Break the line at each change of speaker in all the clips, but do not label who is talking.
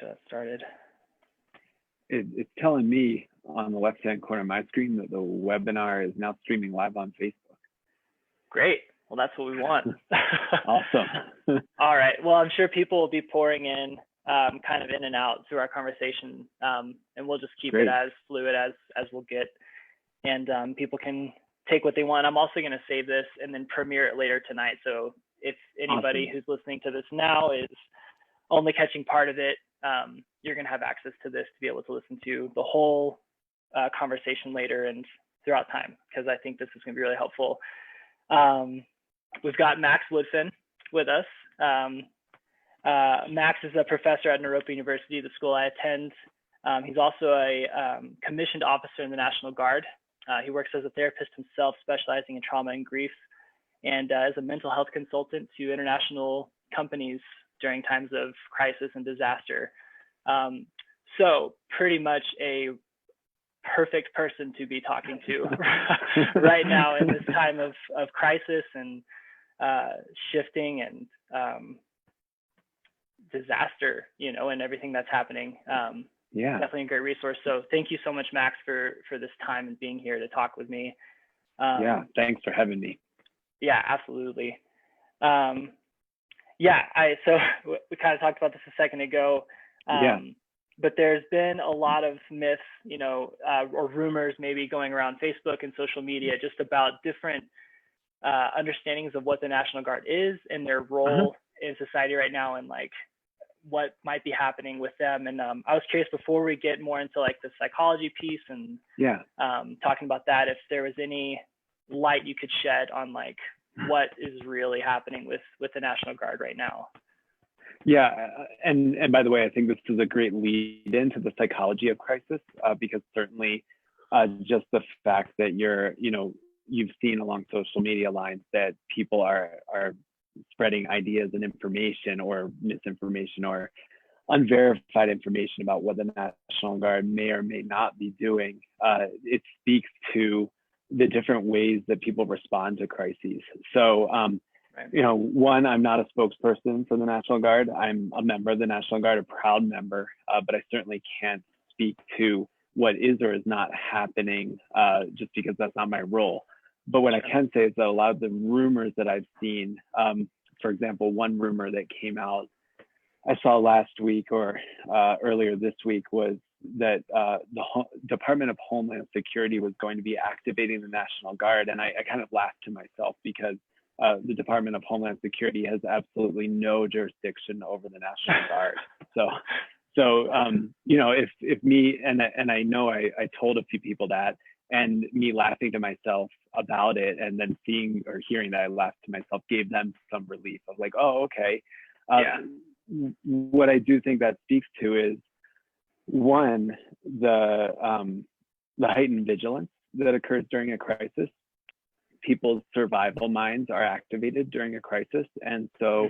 sure that's started.
It's telling me on the left-hand corner of my screen that the webinar is now streaming live on Facebook.
Great. Well, that's what we want.
Awesome.
All right. Well, I'm sure people will be pouring in kind of in and out through our conversation, and we'll just keep
Great.
it as fluid as we'll get, and people can take what they want. I'm also going to save this and then premiere it later tonight. So if anybody
Awesome.
who's listening to this now is only catching part of it, you're going to have access to this to be able to listen to the whole conversation later and throughout time, because I think this is going to be really helpful. We've got Max Woodfin with us. Max is a professor at Naropa University, the school I attend. He's also a commissioned officer in the National Guard. He works as a therapist himself, specializing in trauma and grief, and as a mental health consultant to international companies during times of crisis and disaster. So pretty much a perfect person to be talking to right now in this time of crisis and shifting and disaster, and everything that's happening.
Yeah.
Definitely a great resource. So thank you so much, Max, for this time and being here to talk with me.
Yeah, thanks for having me.
Yeah, absolutely. So we kind of talked about this a second ago. But there's been a lot of myths, or rumors maybe going around Facebook and social media just about different understandings of what the National Guard is and their role in society right now, and like what might be happening with them. And I was curious, before we get more into like the psychology piece and talking about that, if there was any light you could shed on like what is really happening with the National Guard right now.
Yeah, and by the way, I think this is a great lead into the psychology of crisis, because certainly just the fact that you've seen along social media lines that people are spreading ideas and information or misinformation or unverified information about what the National Guard may or may not be doing. It speaks to the different ways that people respond to crises. So, one, I'm not a spokesperson for the National Guard. I'm a member of the National Guard, a proud member, but I certainly can't speak to what is or is not happening just because that's not my role. But what I can say is that a lot of the rumors that I've seen, for example, one rumor that came out I saw last week or earlier this week was that the Department of Homeland Security was going to be activating the National Guard. And I kind of laughed to myself because the Department of Homeland Security has absolutely no jurisdiction over the National Guard. So if me, and I know I told a few people that, and me laughing to myself about it, and then seeing or hearing that I laughed to myself gave them some relief of like, oh, okay. What I do think that speaks to is, one, the heightened vigilance that occurs during a crisis. People's survival minds are activated during a crisis. And so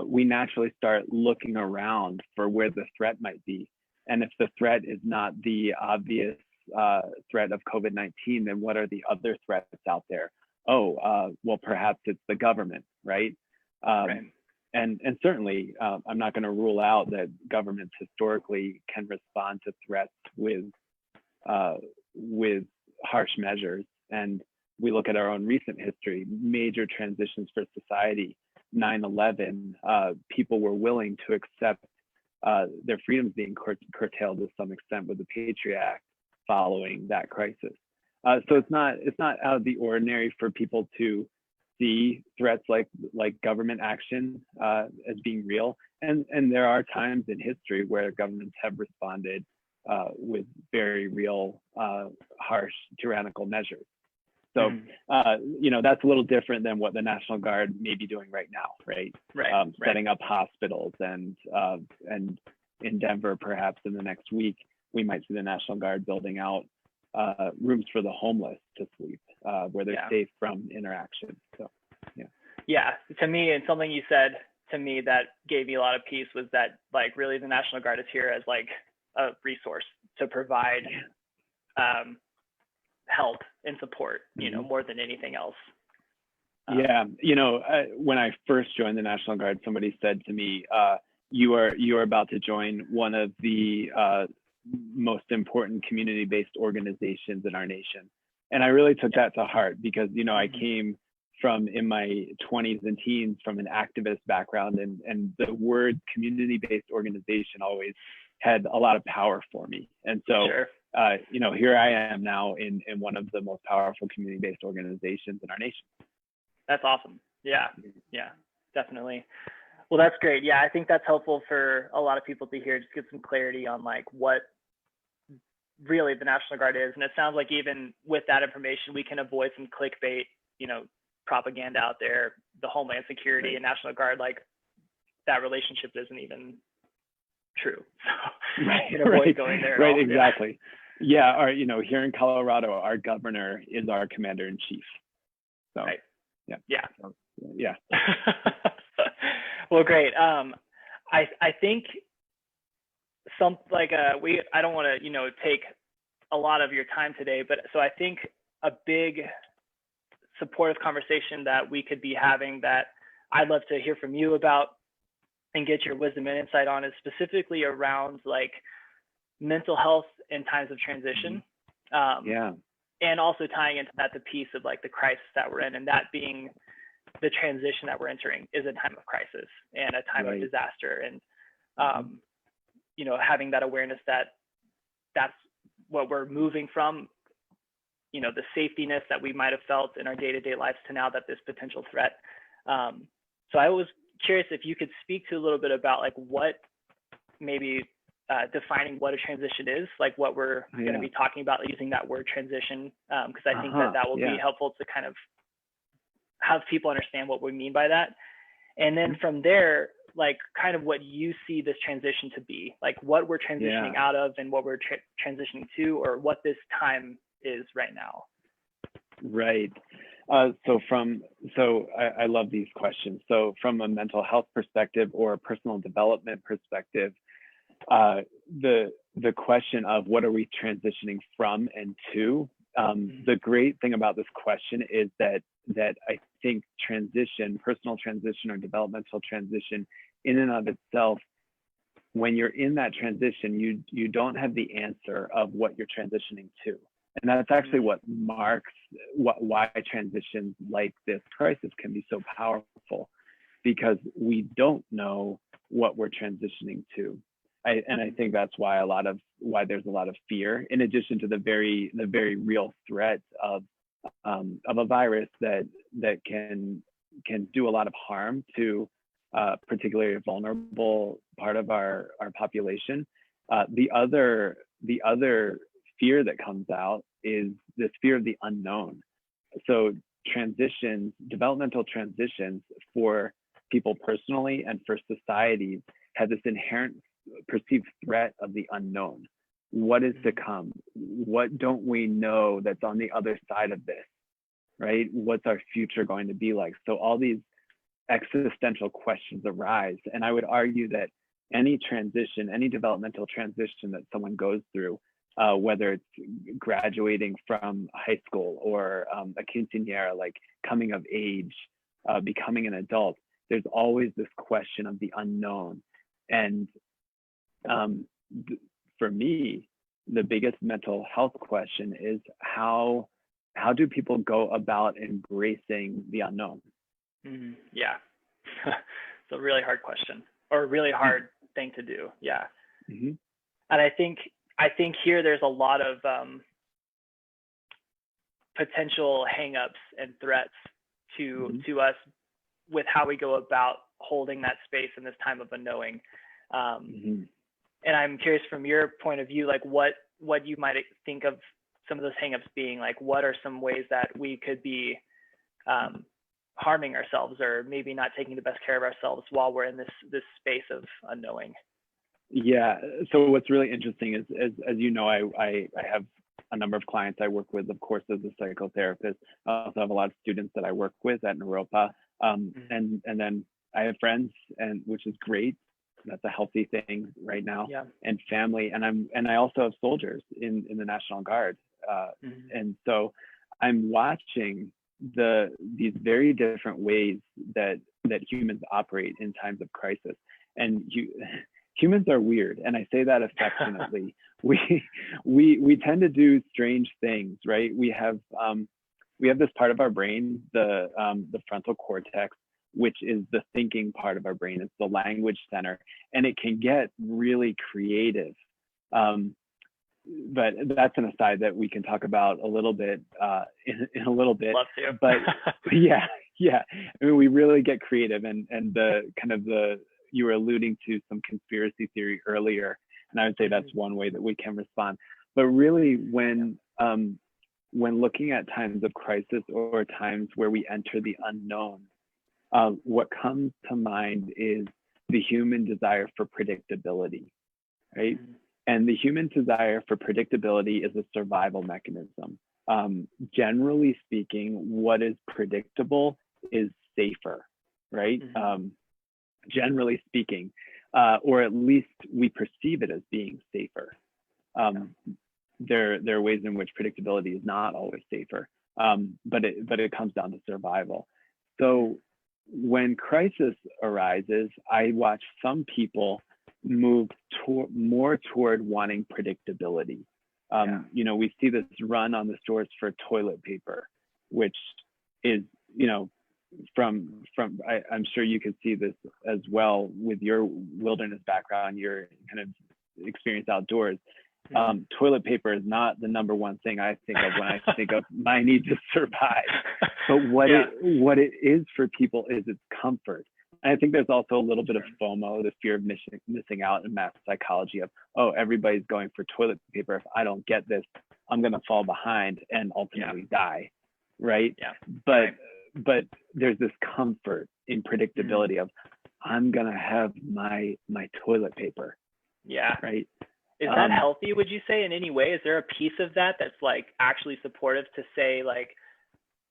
we naturally start looking around for where the threat might be. And if the threat is not the obvious threat of COVID-19, then what are the other threats out there? Well, perhaps it's the government, right? And certainly, I'm not going to rule out that governments historically can respond to threats with harsh measures. And we look at our own recent history, major transitions for society, 9/11, people were willing to accept their freedoms being curtailed to some extent with the Patriot Act following that crisis. So it's not out of the ordinary for people to see threats like government action as being real. And there are times in history where governments have responded with very real, harsh, tyrannical measures. So, that's a little different than what the National Guard may be doing right now, right? Setting up hospitals, and in Denver, perhaps in the next week, we might see the National Guard building out rooms for the homeless to sleep, where they're safe from interaction. So,
to me, and something you said to me that gave me a lot of peace was that, like, really the National Guard is here as like a resource to provide help and support, more than anything else.
When I first joined the National Guard, somebody said to me, you are about to join one of the most important community-based organizations in our nation. And I really took that to heart because, you know, I came from, in my 20s and teens, from an activist background, and the word community-based organization always had a lot of power for me. And so, you know, here I am now in one of the most powerful community-based organizations in our nation.
That's awesome. Yeah, definitely. Well, that's great. Yeah, I think that's helpful for a lot of people to hear, just get some clarity on like what really the National Guard is. And it sounds like even with that information, we can avoid some clickbait, you know, propaganda out there. The Homeland Security and National Guard, like that relationship isn't even true. So you can avoid going there.
Right, exactly. Yeah, our, you know, here in Colorado, our governor is our commander in chief. So yeah.
Well, great. I think some like I don't want to, you know, take a lot of your time today, but so I think a big supportive conversation that we could be having that I'd love to hear from you about and get your wisdom and insight on is specifically around like mental health in times of transition. And also tying into that the piece of like the crisis that we're in, and that being the transition that we're entering is a time of crisis and a time of disaster. And you know, having that awareness that that's what we're moving from, you know, the safetiness that we might have felt in our day-to-day lives to now that this potential threat. So I was curious if you could speak to a little bit about like what maybe defining what a transition is, like what we're going to be talking about using that word transition, because I think that will be helpful to kind of have people understand what we mean by that. And then from there, like kind of what you see this transition to be, like what we're transitioning out of and what we're transitioning to, or what this time is right now.
Right. So I love these questions. So from a mental health perspective or a personal development perspective, the question of what are we transitioning from and to, the great thing about this question is that I think transition, personal transition or developmental transition in and of itself, when you're in that transition, you don't have the answer of what you're transitioning to. And that's actually what marks why transitions like this crisis can be so powerful, because we don't know what we're transitioning to. And I think that's why there's a lot of fear, in addition to the very real threat of a virus that can do a lot of harm to particularly a vulnerable part of our population. The other fear that comes out is this fear of the unknown. So transitions, developmental transitions for people personally and for societies have this inherent perceived threat of the unknown. What is to come? What don't we know that's on the other side of this, right? What's our future going to be like? So all these existential questions arise. And I would argue that any transition, any developmental transition that someone goes through, whether it's graduating from high school or a quinceañera, like coming of age, becoming an adult, there's always this question of the unknown. And for me, the biggest mental health question is how do people go about embracing the unknown?
Yeah, it's a really hard question, or a really hard thing to do. Yeah, and I think here there's a lot of potential hangups and threats to us with how we go about holding that space in this time of unknowing. And I'm curious from your point of view, like what you might think of some of those hangups being, like what are some ways that we could be harming ourselves, or maybe not taking the best care of ourselves while we're in this space of unknowing?
Yeah. So what's really interesting is, as you know, I have a number of clients I work with, of course, as a psychotherapist. I also have a lot of students that I work with at Naropa. And then I have friends, and which is great. That's a healthy thing right now, and family. And I also have soldiers in the National Guard. And so I'm watching these very different ways that humans operate in times of crisis. And humans are weird, and I say that affectionately. we tend to do strange things, right? We have this part of our brain, the frontal cortex, which is the thinking part of our brain. It's the language center, and it can get really creative. But that's an aside that we can talk about a little bit in a little bit.
Love to.
But yeah. I mean, we really get creative, and you were alluding to some conspiracy theory earlier, and I would say that's one way that we can respond. But really, when looking at times of crisis or times where we enter the unknown, what comes to mind is the human desire for predictability, right? And the human desire for predictability is a survival mechanism. Generally speaking, what is predictable is safer, right? Generally speaking, or at least we perceive it as being safer. There are ways in which predictability is not always safer, but it comes down to survival. So when crisis arises, I watch some people move more toward wanting predictability. We see this run on the stores for toilet paper, which is, I'm sure you could see this as well with your wilderness background, your kind of experience outdoors. Toilet paper is not the number one thing I think of when I think of my need to survive. But what it is for people is its comfort. And I think there's also a little bit of FOMO, the fear of missing out in mass psychology of, oh, everybody's going for toilet paper. If I don't get this, I'm going to fall behind and ultimately die, right? But there's this comfort in predictability of, I'm going to have my toilet paper. Right.
Is that healthy, would you say, in any way? Is there a piece of that that's like actually supportive to say, like,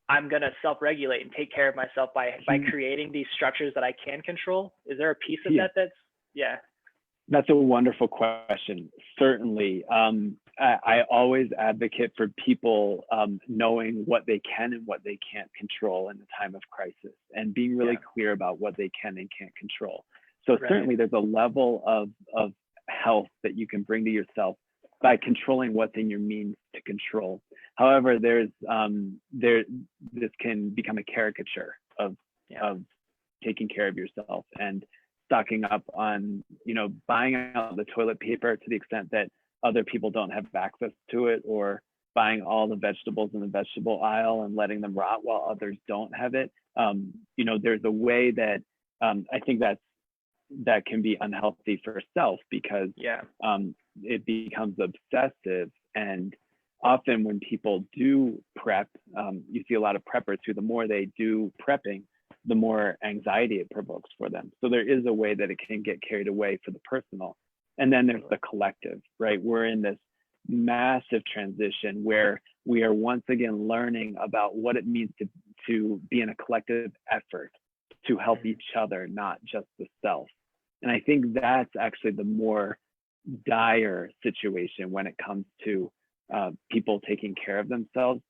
I'm going to self-regulate and take care of myself by creating these structures that I can control? Is there a piece of that that's,
That's a wonderful question. Certainly. I always advocate for people knowing what they can and what they can't control in the time of crisis, and being really clear about what they can and can't control. So certainly there's a level of health that you can bring to yourself by controlling what's in your means to control. However, this can become a caricature of taking care of yourself and stocking up on, buying out the toilet paper to the extent that other people don't have access to it, or buying all the vegetables in the vegetable aisle and letting them rot while others don't have it. There's a way that I think that can be unhealthy for self, because it becomes obsessive. And often when people do prep, you see a lot of preppers who, the more they do prepping, the more anxiety it provokes for them. So there is a way that it can get carried away for the personal. And then there's the collective, right? We're in this massive transition where we are once again learning about what it means to be in a collective effort to help each other, not just the self. And I think that's actually the more dire situation when it comes to people taking care of themselves.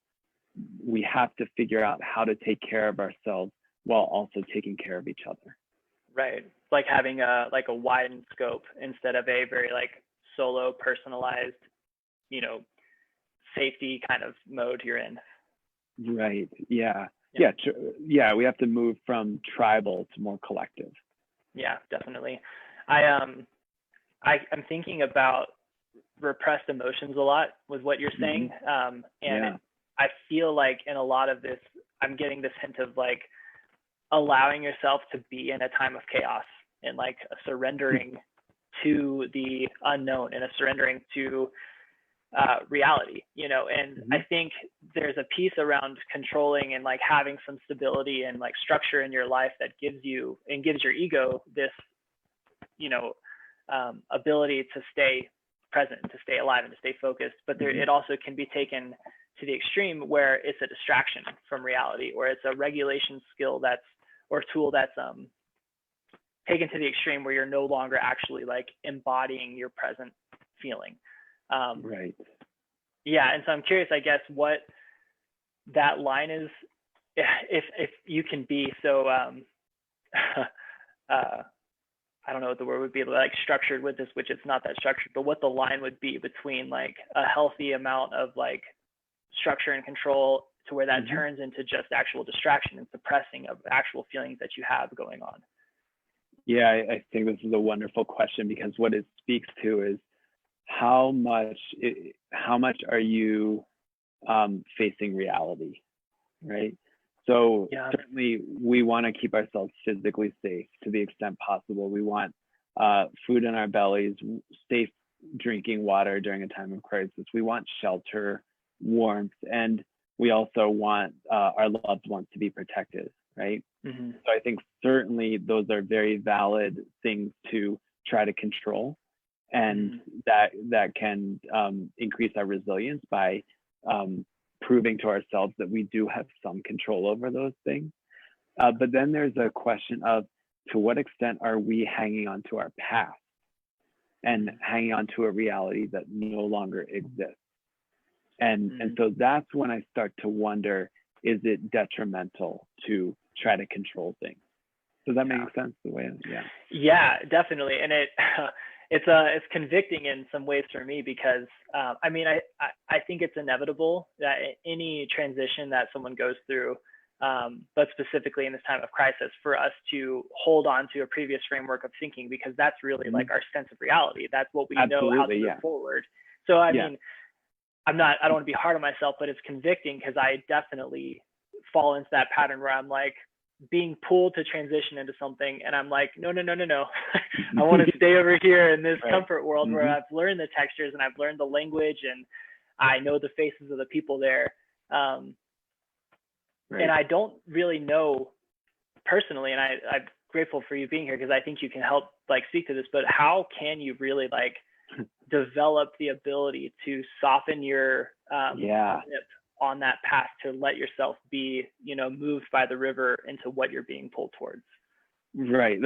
We have to figure out how to take care of ourselves while also taking care of each other.
Right. It's like having a widened scope instead of a very solo, personalized, safety kind of mode you're in.
Right. Yeah. We have to move from tribal to more collective.
Yeah, definitely. I'm thinking about repressed emotions a lot with what you're saying. I feel like in a lot of this, I'm getting this hint of allowing yourself to be in a time of chaos, and a surrendering to the unknown, and a surrendering to reality, and I think there's a piece around controlling and having some stability and structure in your life that gives you and gives your ego this ability to stay present, to stay alive, and to stay focused. But it also can be taken to the extreme where it's a distraction from reality, or it's a regulation skill or tool that's taken to the extreme where you're no longer actually embodying your present feeling.
Right.
Yeah. And so I'm curious, I guess, what that line is if you can be so I don't know what the word would be, like structured with this, which it's not that structured, but what the line would be between like a healthy amount of like structure and control to where that turns into just actual distraction and suppressing of actual feelings that you have going on.
Yeah, I think this is a wonderful question, because what it speaks to is how much are you facing reality, right? So certainly we want to keep ourselves physically safe to the extent possible. We want food in our bellies, safe drinking water during a time of crisis. We want shelter, warmth, and we also want our loved ones to be protected, right? So I think certainly those are very valid things to try to control, and that can increase our resilience by proving to ourselves that we do have some control over those things. But then there's a question of, to what extent are we hanging on to our past and hanging on to a reality that no longer exists? And so that's when I start to wonder, is it detrimental to try to control things? Does that make sense the way?
Yeah, definitely. And it's convicting in some ways for me, because I mean, I think it's inevitable that any transition that someone goes through, but specifically in this time of crisis, for us to hold on to a previous framework of thinking, because that's really like our sense of reality. That's what we know how to move forward. So I mean, I don't want to be hard on myself, but it's convicting, because I definitely fall into that pattern where I'm like being pulled to transition into something, and I'm like, no. I want to stay over here in this comfort world where I've learned the textures and I've learned the language and I know the faces of the people there. And I don't really know personally, and I'm grateful for you being here, because I think you can help like speak to this, but how can you really like develop the ability to soften your grip on that path, to let yourself be, moved by the river into what you're being pulled towards?
Right.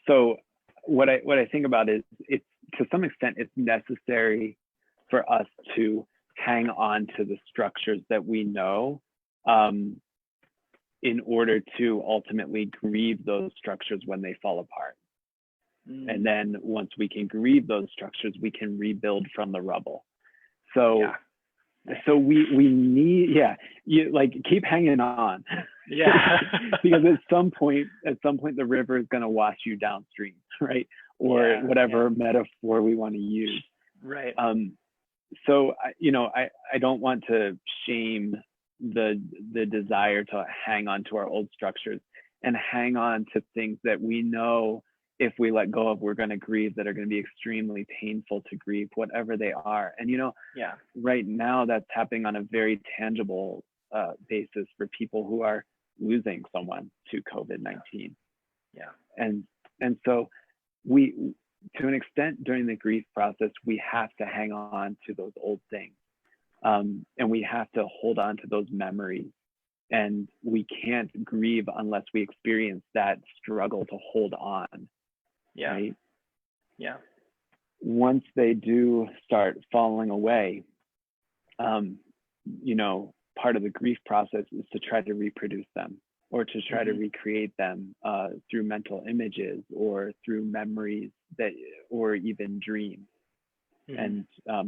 So what I think about is, it's to some extent it's necessary for us to hang on to the structures that we know, in order to ultimately grieve those structures when they fall apart. And then once we can grieve those structures, we can rebuild from the rubble. So we need, you like keep hanging on. Because at some point the river is going to wash you downstream, right? Or whatever metaphor we want to use.
Right.
So I don't want to shame the desire to hang on to our old structures and hang on to things that we know, if we let go of, we're going to grieve, that are going to be extremely painful to grieve, whatever they are. And right now that's happening on a very tangible basis for people who are losing someone to COVID-19. And so we, to an extent during the grief process, we have to hang on to those old things, and we have to hold on to those memories. And we can't grieve unless we experience that struggle to hold on. Right? Once they do start falling away, part of the grief process is to try to reproduce them, or to try to recreate them through mental images or through memories or even dreams. And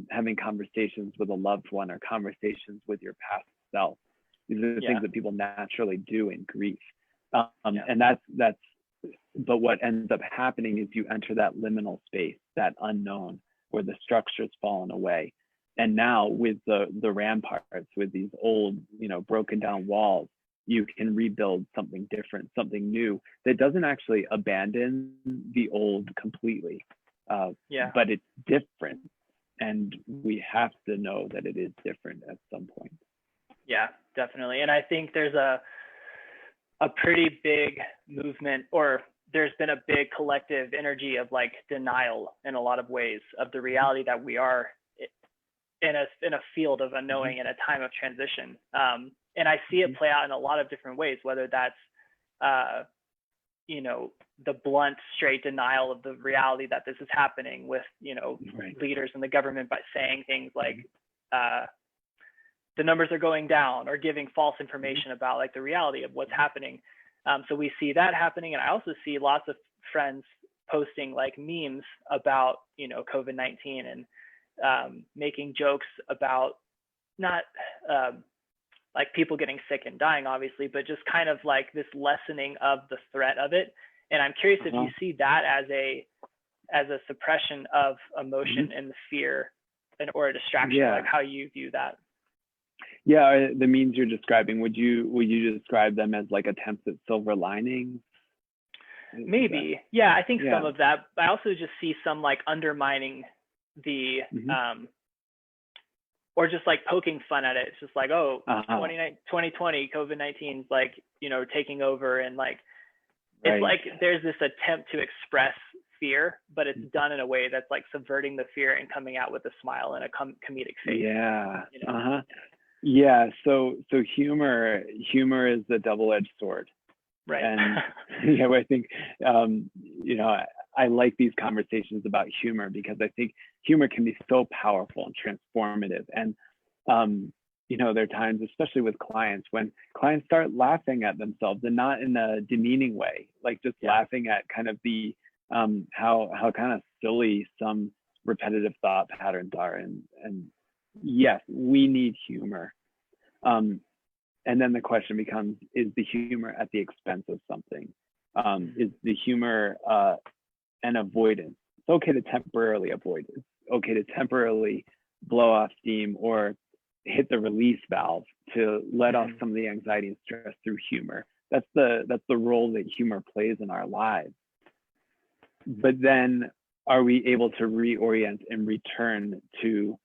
having conversations with a loved one, or conversations with your past self. These are the things that people naturally do in grief. And but what ends up happening is you enter that liminal space, that unknown, where the structure's fallen away. And now with the ramparts, with these old, broken down walls, you can rebuild something different, something new that doesn't actually abandon the old completely, but it's different. And we have to know that it is different at some point.
Yeah, definitely. And I think there's a pretty big movement, or there's been a big collective energy of like denial in a lot of ways of the reality that we are in a field of unknowing in a time of transition. And I see it play out in a lot of different ways, whether that's, the blunt, straight denial of the reality that this is happening with, leaders in the government by saying things like, the numbers are going down, or giving false information about like the reality of what's happening. So we see that happening. And I also see lots of friends posting like memes about, you know, COVID-19, and making jokes about not like people getting sick and dying, obviously, but just kind of like this lessening of the threat of it. And I'm curious if you see that as a suppression of emotion and the fear, or a distraction, like how you view that.
Yeah, the memes you're describing, would you describe them as like attempts at silver linings?
Maybe. Yeah, I think some of that. I also just see some like undermining the or just like poking fun at it. It's just like, oh, 2020 COVID-19 is like, you know, taking over, and like it's like there's this attempt to express fear, but it's done in a way that's like subverting the fear and coming out with a smile and a comedic face.
Yeah.
You know?
Yeah. So humor is the double-edged sword.
Right.
And I think you know, I like these conversations about humor, because I think humor can be so powerful and transformative. And you know, there are times, especially with clients, when clients start laughing at themselves, and not in a demeaning way, like just laughing at kind of the how kind of silly some repetitive thought patterns are. And yes, we need humor. And then the question becomes, is the humor at the expense of something? Is the humor an avoidance? It's okay to temporarily avoid it. It's okay to temporarily blow off steam, or hit the release valve to let off some of the anxiety and stress through humor. That's the role that humor plays in our lives. But then, are we able to reorient and return to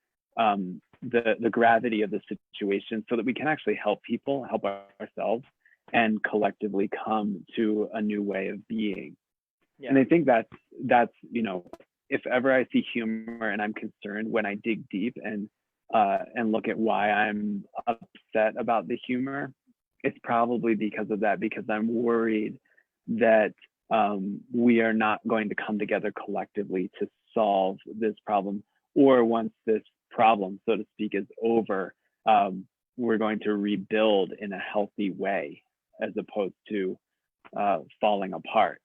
the gravity of the situation, so that we can actually help people, help ourselves, and collectively come to a new way of being? And I think that's you know, if ever I see humor and I'm concerned, when I dig deep and look at why I'm upset about the humor, it's probably because of that, because I'm worried that we are not going to come together collectively to solve this problem, or once this problem, so to speak, is over, we're going to rebuild in a healthy way, as opposed to falling apart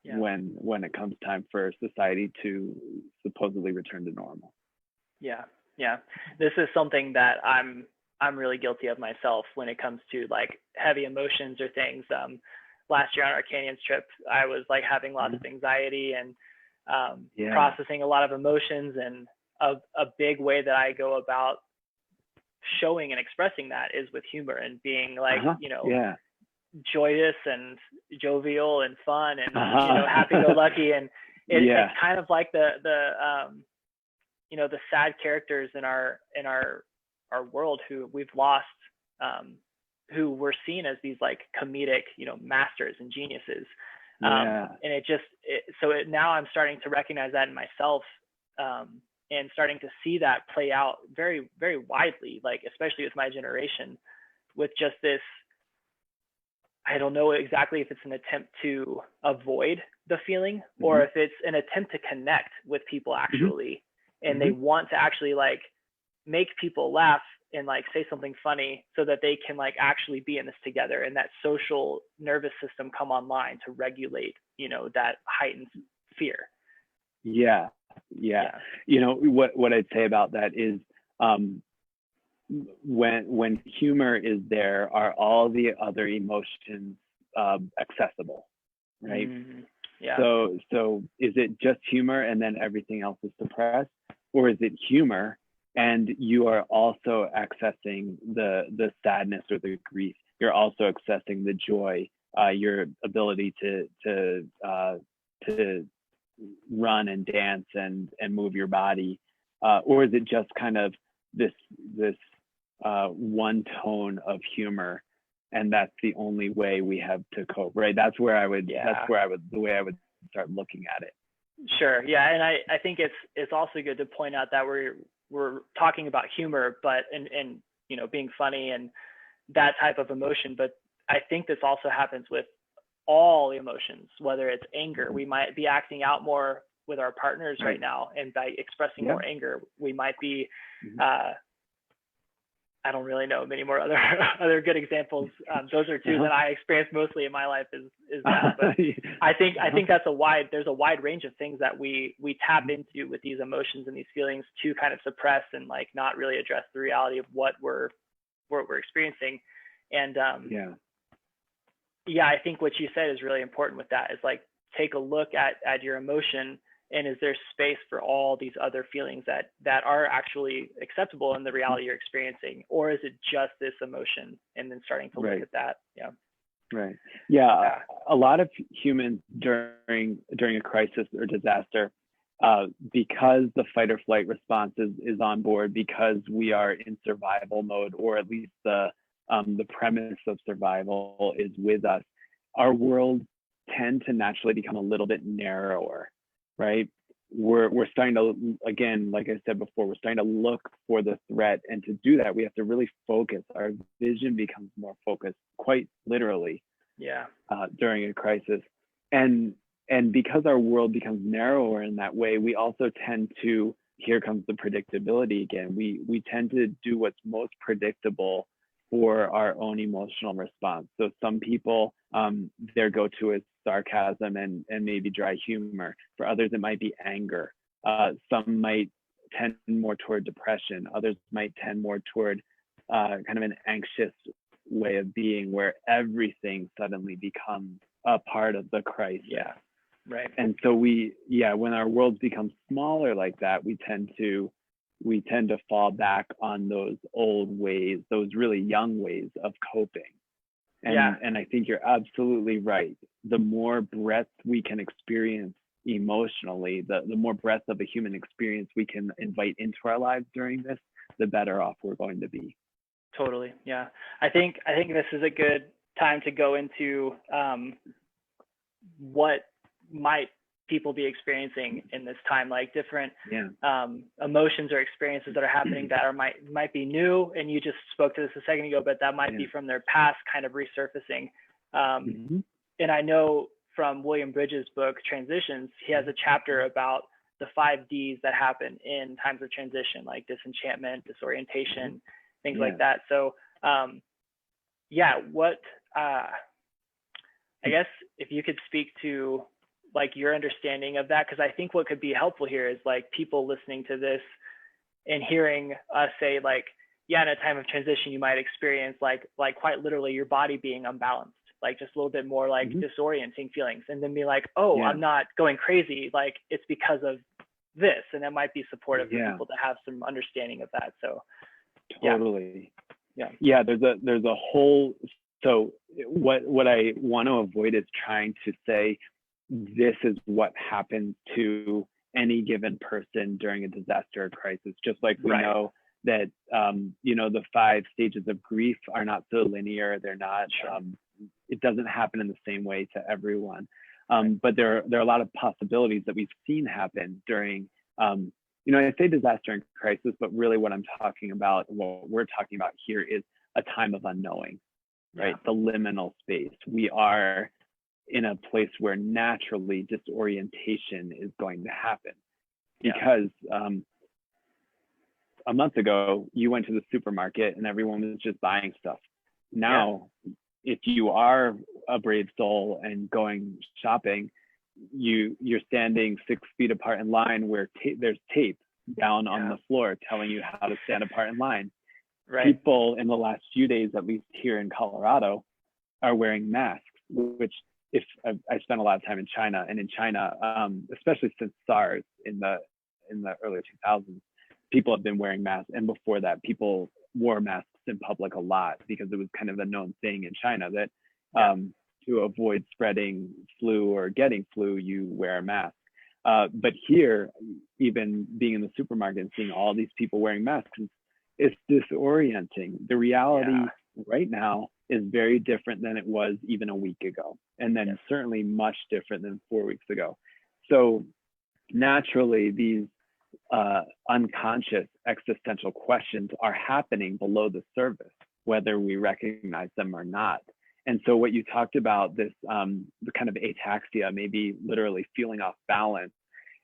when it comes time for society to supposedly return to normal.
Yeah, this is something that I'm really guilty of myself when it comes to like heavy emotions or things. Last year on our canyons trip, I was like having lots of anxiety and processing a lot of emotions, and a big way that I go about showing and expressing that is with humor, and being like, you know, joyous and jovial and fun, and you know, happy-go-lucky. And it's kind of like the you know, the sad characters in our world who we've lost, who were seen as these like comedic, you know, masters and geniuses. And now I'm starting to recognize that in myself, and starting to see that play out very, very widely, like especially with my generation, with just this, I don't know exactly if it's an attempt to avoid the feeling, or if it's an attempt to connect with people actually. And they want to actually like make people laugh and like say something funny, so that they can like actually be in this together, and that social nervous system come online to regulate, you know, that heightened fear. Yeah.
You know, what I'd say about that is, when humor is there, are all the other emotions accessible, right? So is it just humor and then everything else is suppressed, or is it humor and you are also accessing the sadness or the grief? You're also accessing the joy, your ability to run and dance and move your body, or is it just kind of this one tone of humor, and that's the only way we have to cope, right? The way I would start looking at it.
Sure. Yeah. And I think it's also good to point out that we're talking about humor, but and you know, being funny and that type of emotion. But I think this also happens with all emotions, whether it's anger. We might be acting out more with our partners right now, and by expressing more anger, we might be I don't really know many more other other good examples. Those are two that I experienced mostly in my life is that. But I think there's a wide range of things that we tap into with these emotions and these feelings to kind of suppress and like not really address the reality of what we're experiencing. And I think what you said is really important with that is like take a look at your emotion, and is there space for all these other feelings that are actually acceptable in the reality you're experiencing, or is it just this emotion? And then starting to look at that.
Right. Yeah. A lot of humans during a crisis or disaster, because the fight or flight response is on board, because we are in survival mode, or at least the premise of survival is with us, our world tend to naturally become a little bit narrower, right? We're starting to, again, like I said before, we're starting to look for the threat, and to do that, we have to really focus. Our vision becomes more focused, quite literally, during a crisis, and because our world becomes narrower in that way, we also tend to, here comes the predictability again. We tend to do what's most predictable for our own emotional response. So some people, their go-to is sarcasm and maybe dry humor. For others, it might be anger. Some might tend more toward depression. Others might tend more toward kind of an anxious way of being, where everything suddenly becomes a part of the crisis.
Yeah, right.
And so when our worlds become smaller like that, we tend to fall back on those old ways, those really young ways of coping. And I think you're absolutely right. The more breadth we can experience emotionally, the more breadth of a human experience we can invite into our lives during this, the better off we're going to be.
Totally. Yeah. I think this is a good time to go into what might people be experiencing in this time, like different emotions or experiences that are happening that might be new. And you just spoke to this a second ago, but that might be from their past kind of resurfacing. And I know from William Bridges' book, Transitions, he has a chapter about the 5 Ds that happen in times of transition, like disenchantment, disorientation, things like that. So I guess if you could speak to like your understanding of that, because I think what could be helpful here is like people listening to this and hearing us say like, in a time of transition, you might experience like quite literally your body being unbalanced, like just a little bit more like disorienting feelings, and then be like, I'm not going crazy, like it's because of this. And that might be supportive for people to have some understanding of that. So
totally. There's a whole, so what I want to avoid is trying to say this is what happens to any given person during a disaster or crisis. Just like we know that the 5 stages of grief are not so linear. They're not it doesn't happen in the same way to everyone. But there are a lot of possibilities that we've seen happen during I say disaster and crisis, but really what I'm talking about, what we're talking about here, is a time of unknowing, right? The liminal space. We are in a place where naturally disorientation is going to happen, because a month ago you went to the supermarket and everyone was just buying stuff. Now, if you are a brave soul and going shopping, you're standing 6 feet apart in line where there's tape down on the floor telling you how to stand apart in line. People in the last few days, at least here in Colorado, are wearing masks, which if I spent a lot of time in China, and in China, especially since SARS in the early 2000s, people have been wearing masks. And before that, people wore masks in public a lot because it was kind of a known thing in China that to avoid spreading flu or getting flu, you wear a mask. But here, even being in the supermarket and seeing all these people wearing masks, it's disorienting. The reality right now is very different than it was even a week ago, and then certainly much different than 4 weeks ago. So naturally, these unconscious existential questions are happening below the surface, whether we recognize them or not. And so what you talked about, this the kind of ataxia, maybe literally feeling off balance,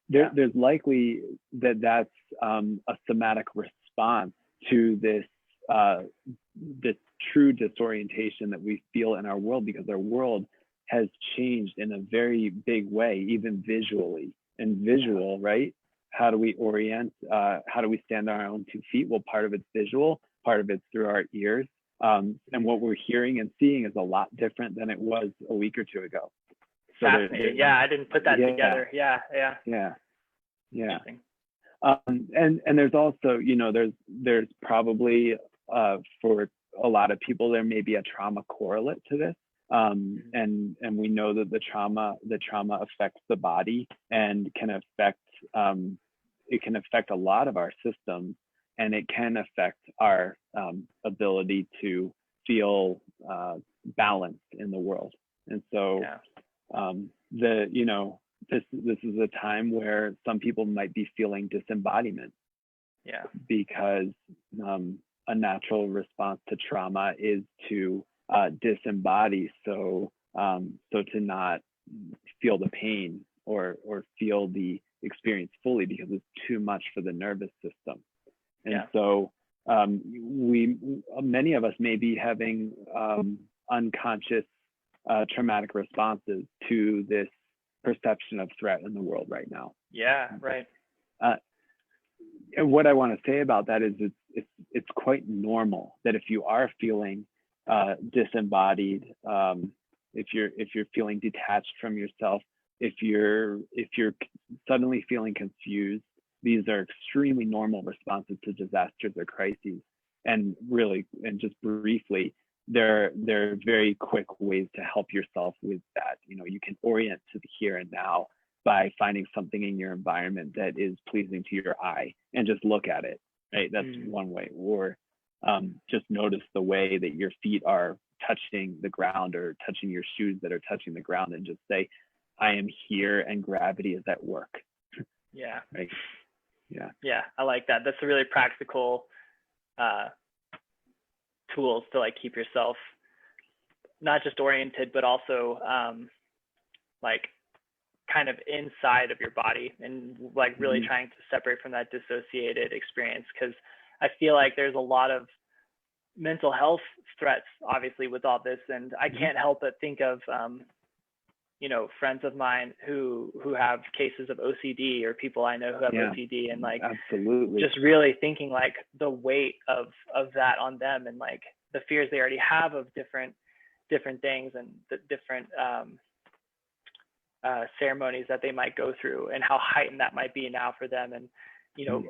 there's likely that's a somatic response to this the true disorientation that we feel in our world, because our world has changed in a very big way, even visually. And visual, right? How do we orient? How do we stand on our own 2 feet? Well, part of it's visual, part of it's through our ears. And what we're hearing and seeing is a lot different than it was a week or 2 ago.
So yeah, I didn't put that together. Yeah.
And there's also, there's probably for a lot of people, there may be a trauma correlate to this. And we know that the trauma affects the body and can affect a lot of our systems, and it can affect our ability to feel balanced in the world. And so this is a time where some people might be feeling disembodiment, because a natural response to trauma is to disembody, so to not feel the pain or feel the experience fully, because it's too much for the nervous system. And so many of us may be having unconscious traumatic responses to this perception of threat in the world right now. And what I want to say about that is it's quite normal that if you are feeling disembodied, if you're feeling detached from yourself, if you're suddenly feeling confused, these are extremely normal responses to disasters or crises. And just briefly, there are very quick ways to help yourself with that. You can orient to the here and now by finding something in your environment that is pleasing to your eye and just look at it, right? That's one way. Or just notice the way that your feet are touching the ground or touching your shoes that are touching the ground, and just say, I am here and gravity is at work. Right?
I like that. That's a really practical tools to keep yourself not just oriented, but also kind of inside of your body, and really trying to separate from that dissociated experience. Because I feel like there's a lot of mental health threats, obviously, with all this, and I can't help but think of friends of mine who have cases of OCD, or people I know who have OCD, and
absolutely,
just really thinking the weight of that on them, and the fears they already have of different things, and the different ceremonies that they might go through, and how heightened that might be now for them, and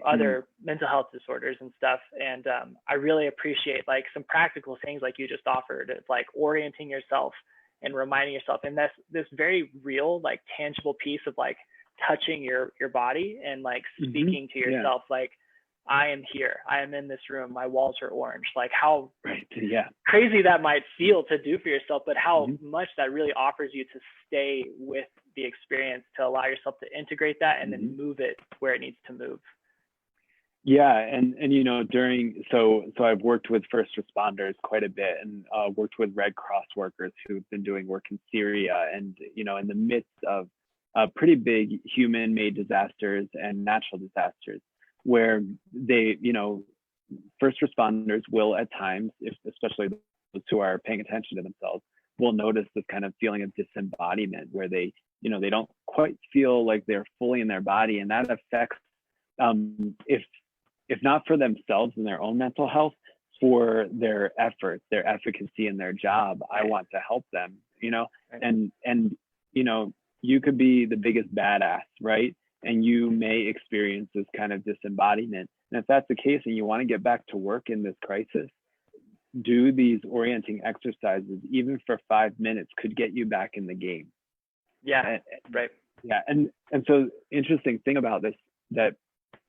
other mental health disorders and stuff. And I really appreciate some practical things like you just offered. It's orienting yourself and reminding yourself, and that's this very real, tangible piece of touching your body and speaking to yourself, I am here, I am in this room, my walls are orange. How crazy that might feel to do for yourself, but how much that really offers you to stay with the experience, to allow yourself to integrate that and then move it where it needs to move.
And so I've worked with first responders quite a bit, and worked with Red Cross workers who've been doing work in Syria, and in the midst of pretty big human-made disasters and natural disasters, where they, first responders will at times, especially those who are paying attention to themselves, will notice this kind of feeling of disembodiment, where they don't quite feel like they're fully in their body, and that affects, if not for themselves and their own mental health, for their efforts, their efficacy in their job. I want to help them, and you could be the biggest badass, right? And you may experience this kind of disembodiment. And if that's the case, and you want to get back to work in this crisis, do these orienting exercises, even for 5 minutes, could get you back in the game. And so interesting thing about this that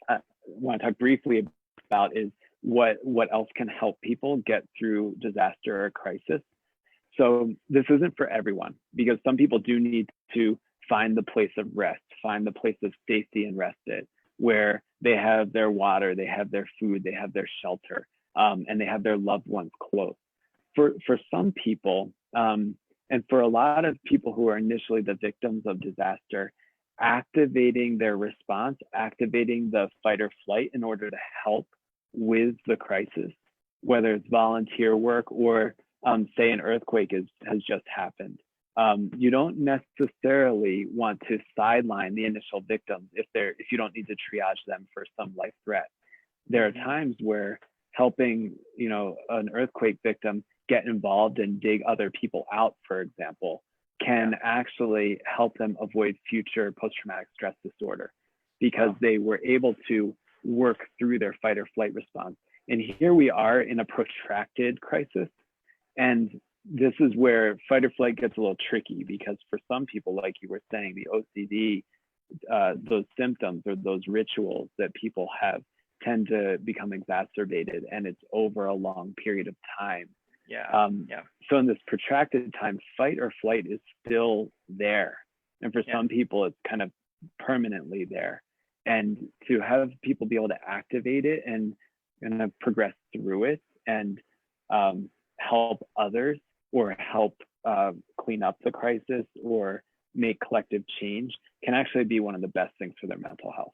I want to talk briefly about is what else can help people get through disaster or crisis. So this isn't for everyone, because some people do need to find the place of rest, find the place of safety and rest it, where they have their water, they have their food, they have their shelter, and they have their loved ones close. For some people, and for a lot of people who are initially the victims of disaster, activating their response, activating the fight or flight in order to help with the crisis, whether it's volunteer work or say an earthquake has just happened. You don't necessarily want to sideline the initial victims if you don't need to triage them for some life threat. There are times where helping, an earthquake victim get involved and dig other people out, for example, can actually help them avoid future post-traumatic stress disorder because they were able to work through their fight or flight response. And here we are in a protracted crisis. And this is where fight or flight gets a little tricky because for some people, like you were saying, the OCD, those symptoms or those rituals that people have tend to become exacerbated, and it's over a long period of time. So in this protracted time, fight or flight is still there. And for some people, it's kind of permanently there. And to have people be able to activate it and kind of progress through it and help others or help clean up the crisis or make collective change can actually be one of the best things for their mental health.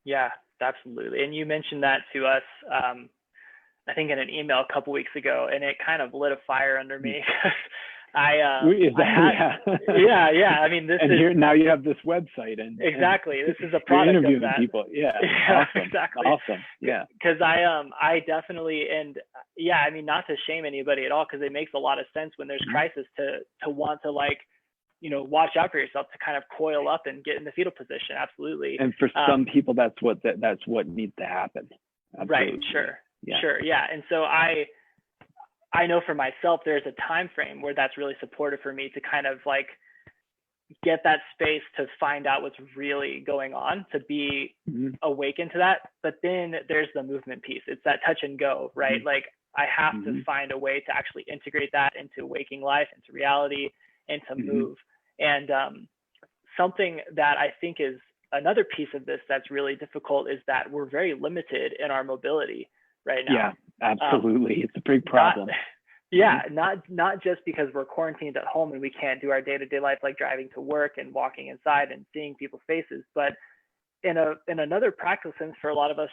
Yeah, absolutely. And you mentioned that to us, I think in an email a couple weeks ago, and it kind of lit a fire under me. I mean,
now you have this website and
exactly. This is a product
interviewing
of that.
People. Awesome.
Exactly.
Awesome. Yeah.
Because I definitely, and I mean, not to shame anybody at all, because it makes a lot of sense when there's crisis to want to watch out for yourself, to kind of coil up and get in the fetal position. Absolutely.
And for some people, that's what needs to happen. Absolutely.
Right. Sure. Yeah. And so I know for myself, there's a time frame where that's really supportive for me to kind of get that space to find out what's really going on, to be awakened to that. But then there's the movement piece. It's that touch and go, right? I have to find a way to actually integrate that into waking life, into reality, and to move. And something that I think is another piece of this that's really difficult is that we're very limited in our mobility right now.
Yeah, absolutely. It's a big problem.
Not just because we're quarantined at home and we can't do our day-to-day life, like driving to work and walking inside and seeing people's faces, but in another practical sense for a lot of us,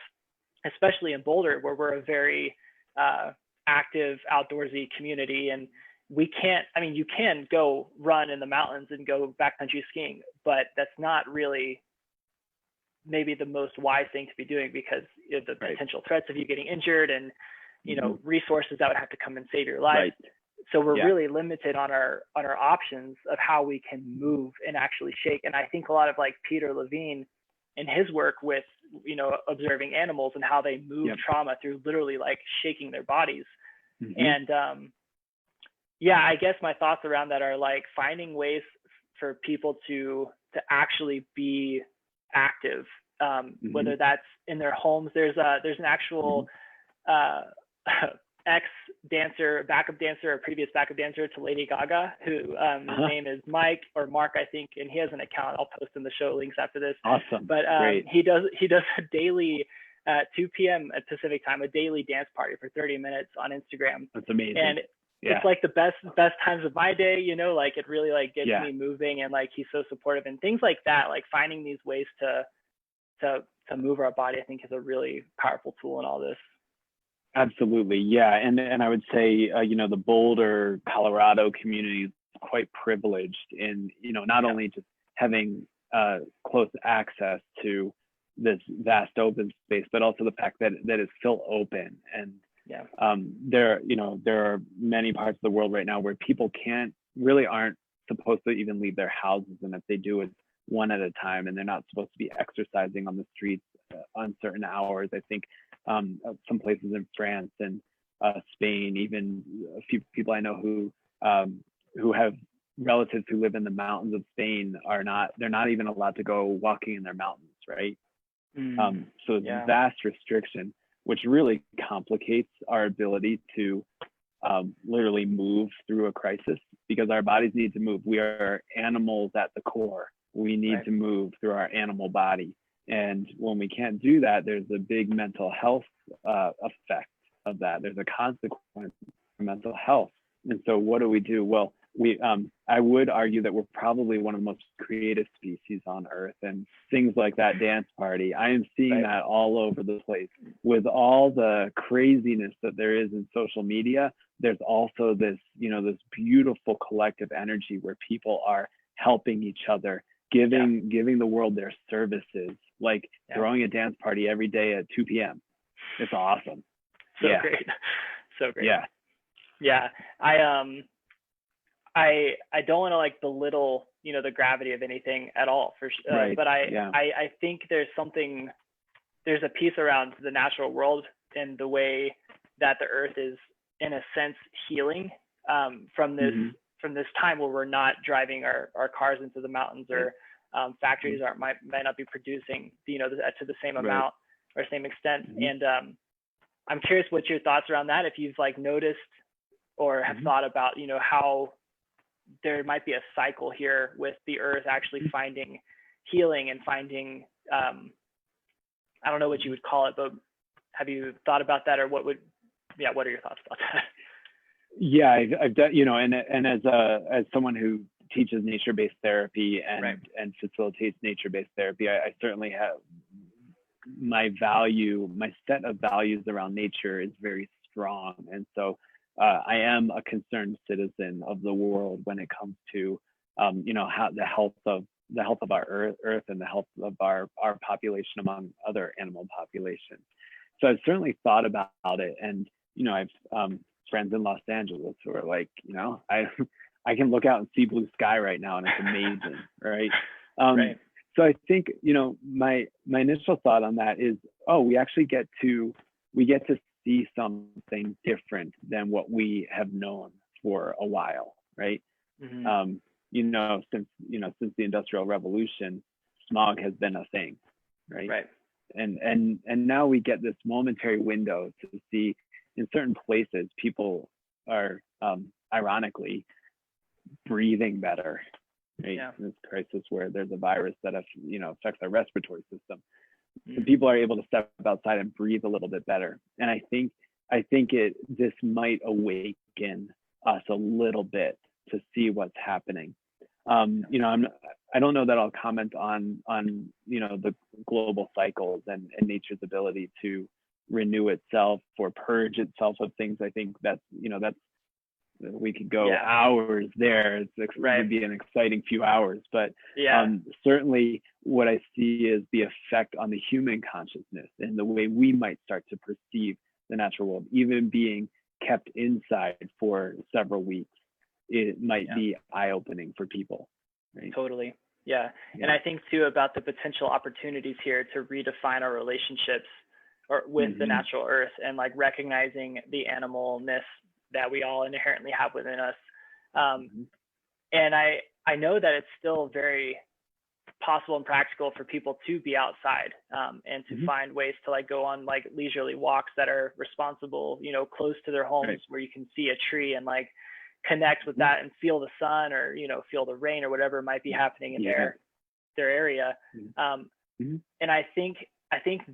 especially in Boulder, where we're a very active outdoorsy community, and you can go run in the mountains and go backcountry skiing, but that's not really maybe the most wise thing to be doing because of the potential threats of you getting injured and resources that would have to come and save your life. So we're really limited on our options of how we can move and actually shake. And I think a lot of Peter Levine and his work with observing animals and how they move trauma through literally shaking their bodies. And I guess my thoughts around that are finding ways for people to actually be active, whether that's in their homes. There's an actual ex-dancer, backup dancer, or previous backup dancer to Lady Gaga, who his name is Mike or Mark, I think, and he has an account. I'll post in the show links after this.
Awesome.
But he does a daily 2 p.m. at Pacific time, a daily dance party for 30 minutes on Instagram.
That's amazing.
And it's the best times of my day, it really gets me moving, and he's so supportive and things like that. Finding these ways to move our body, I think, is a really powerful tool in all this.
Absolutely. Yeah. And I would say, the Boulder, Colorado community is quite privileged in, not only just having close access to this vast open space, but also the fact that it's still open. And there are many parts of the world right now where people aren't supposed to even leave their houses. And if they do, it's one at a time, and they're not supposed to be exercising on the streets on certain hours. I think some places in France and Spain, even a few people I know who have relatives who live in the mountains of Spain they're not even allowed to go walking in their mountains, right? So it's vast restriction, which really complicates our ability to literally move through a crisis, because our bodies need to move. We are animals at the core. We need to move through our animal body. And when we can't do that, there's a big mental health effect of that. There's a consequence for mental health. And so what do? Well, I would argue that we're probably one of the most creative species on Earth, and things like that dance party. I am seeing that all over the place. With all the craziness that there is in social media, there's also this, this beautiful collective energy where people are helping each other, giving the world their services, like throwing a dance party every day at 2 p.m. It's awesome.
So great. So great.
Yeah.
I don't want to like belittle, the gravity of anything at all, but I think there's a piece around the natural world and the way that the Earth is, in a sense, healing from this time where we're not driving our cars into the mountains, or factories might not be producing, to the same amount or same extent. And I'm curious what your thoughts around that, if you've like noticed or have thought about, how there might be a cycle here with the Earth actually finding healing and finding, I don't know what you would call it, but have you thought about that, or what are your thoughts about that?
Yeah, I've done, and as someone who teaches nature-based therapy and facilitates nature-based therapy, I certainly have my set of values around nature is very strong. And so I am a concerned citizen of the world when it comes to, how the health of our earth and the health of our population among other animal populations. So I've certainly thought about it, and I've friends in Los Angeles who are like, I can look out and see blue sky right now, and it's amazing, right? So I think my initial thought on that is, we actually get to see something different than what we have known for a while, right? Since the Industrial Revolution, smog has been a thing, right? And now we get this momentary window to see in certain places people are ironically breathing better, right? In this crisis where there's a virus that affects our respiratory system. So people are able to step outside and breathe a little bit better. And I think this might awaken us a little bit to see what's happening. I don't know that I'll comment on the global cycles and nature's ability to renew itself or purge itself of things. I think that's we could go hours there. It would be an exciting few hours, but certainly what I see is the effect on the human consciousness and the way we might start to perceive the natural world, even being kept inside for several weeks. It might be eye-opening for people. Right?
Totally. Yeah. And I think too about the potential opportunities here to redefine our relationships with the natural earth, and like recognizing the animalness that we all inherently have within us. And I know that it's still very possible and practical for people to be outside and to find ways to like go on like leisurely walks that are responsible, close to their homes, where you can see a tree and like connect with that and feel the sun, or, feel the rain, or whatever might be happening in their area. And I think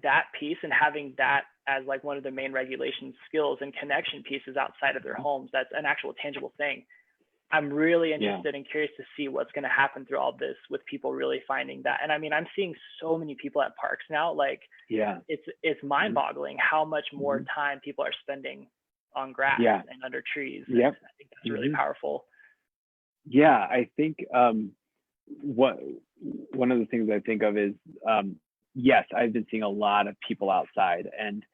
that piece, and having that as like one of the main regulation skills and connection pieces outside of their homes, that's an actual tangible thing. I'm really interested and curious to see what's going to happen through all this with people really finding that. And I mean, I'm seeing so many people at parks now, like it's mind boggling how much more time people are spending on grass and under trees. I think that's really powerful.
Yeah, I think one of the things I think of is, yes, I've been seeing a lot of people outside, and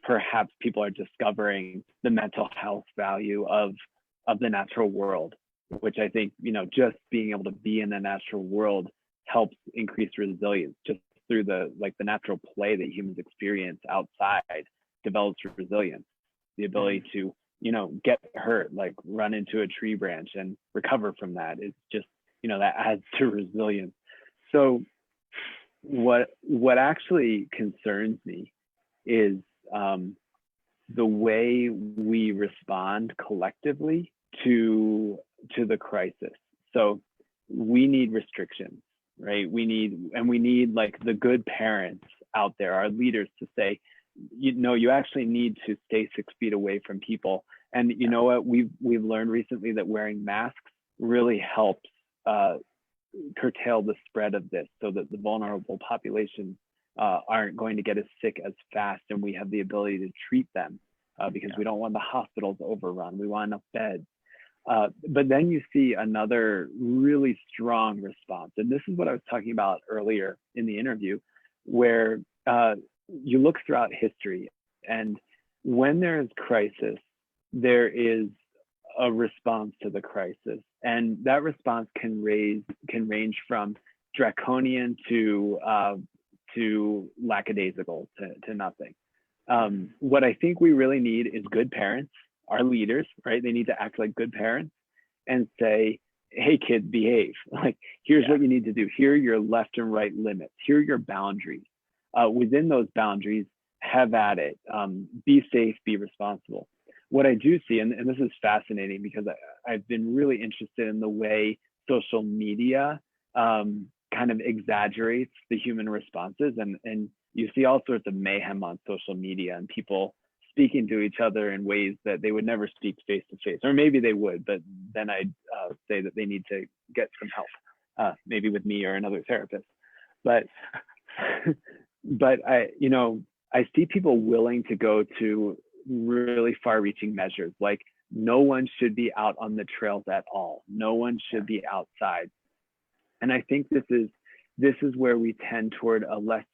perhaps people are discovering the mental health value of the natural world, which I think, just being able to be in the natural world helps increase resilience. Just through the natural play that humans experience outside develops resilience, the ability to, get hurt, like run into a tree branch and recover from that is just, that adds to resilience. So what actually concerns me is the way we respond collectively to the crisis. So we need restrictions, right? We need like the good parents out there, our leaders, to say, you actually need to stay 6 feet away from people. And you know what? We've learned recently that wearing masks really helps curtail the spread of this, so that the vulnerable populations aren't going to get as sick as fast, and we have the ability to treat them because we don't want the hospitals overrun. We want enough beds. But then you see another really strong response. And this is what I was talking about earlier in the interview, where you look throughout history, and when there is crisis, there is a response to the crisis. And that response can range from draconian to lackadaisical, to nothing. What I think we really need is good parents, our leaders, right? They need to act like good parents and say, hey, kids, behave. Like, here's what you need to do. Here are your left and right limits. Here are your boundaries. Within those boundaries, have at it. Be safe, be responsible. What I do see, and this is fascinating because I've been really interested in the way social media kind of exaggerates the human responses. And you see all sorts of mayhem on social media, and people speaking to each other in ways that they would never speak face to face, or maybe they would, but then I'd say that they need to get some help, maybe with me or another therapist. But I see people willing to go to really far-reaching measures, like no one should be out on the trails at all. No one should be outside. And I think this is where we tend toward a less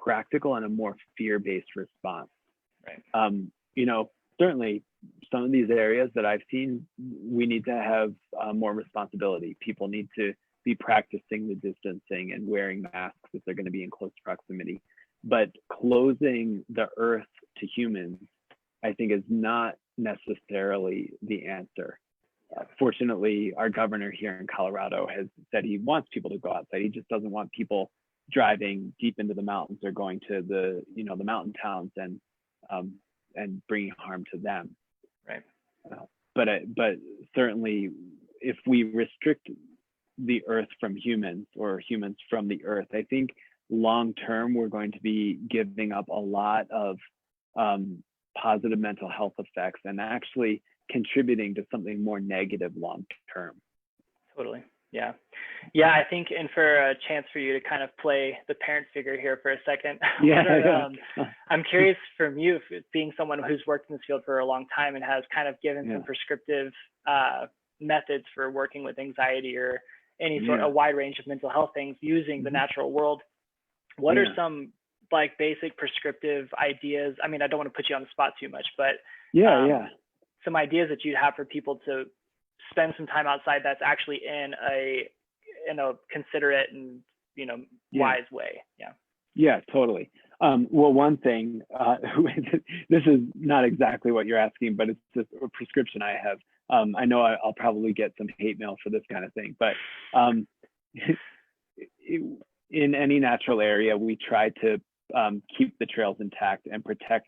practical and a more fear-based response.
Right.
Certainly some of these areas that I've seen, we need to have more responsibility. People need to be practicing the distancing and wearing masks if they're going to be in close proximity. But closing the earth to humans, I think, is not necessarily the answer. Fortunately, our governor here in Colorado has said he wants people to go outside. He just doesn't want people driving deep into the mountains or going to the mountain towns and bringing harm to them.
Right.
But certainly, if we restrict the earth from humans, or humans from the earth, I think long term we're going to be giving up a lot of positive mental health effects and actually contributing to something more negative long term.
Totally. Yeah. I think, and for a chance for you to kind of play the parent figure here for a second. I'm curious from you, being someone who's worked in this field for a long time and has kind of given some prescriptive methods for working with anxiety or any sort of wide range of mental health things using the natural world. What are some like basic prescriptive ideas? I mean, I don't want to put you on the spot too much, but some ideas that you'd have for people to spend some time outside that's actually in a considerate and wise way.
Yeah, totally. Well, one thing, this is not exactly what you're asking, but it's just a prescription I have. I know I'll probably get some hate mail for this kind of thing, but in any natural area, we try to keep the trails intact and protect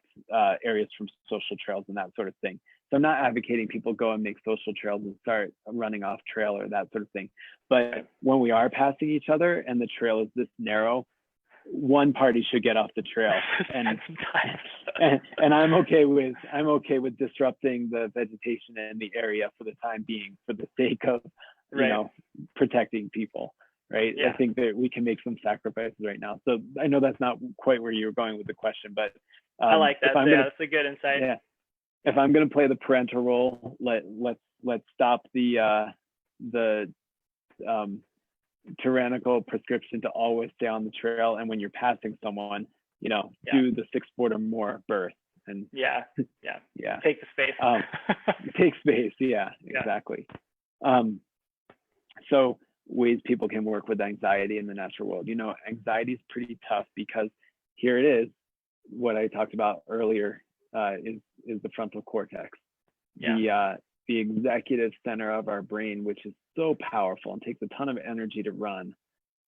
areas from social trails and that sort of thing. So I'm not advocating people go and make social trails and start running off trail or that sort of thing. But when we are passing each other and the trail is this narrow, one party should get off the trail. And I'm okay with disrupting the vegetation in the area for the time being, for the sake of protecting people. Right. I think that we can make some sacrifices right now. So I know that's not quite where you were going with the question, but
I like that. That's a good insight.
Yeah. If I'm going to play the parental role, let's stop the tyrannical prescription to always stay on the trail. And when you're passing someone, do the 6-sport or more birth. And
take the space.
Take space. Yeah, exactly. So ways people can work with anxiety in the natural world. Anxiety is pretty tough because here it is. What I talked about earlier is the frontal cortex, the executive center of our brain, which is so powerful and takes a ton of energy to run,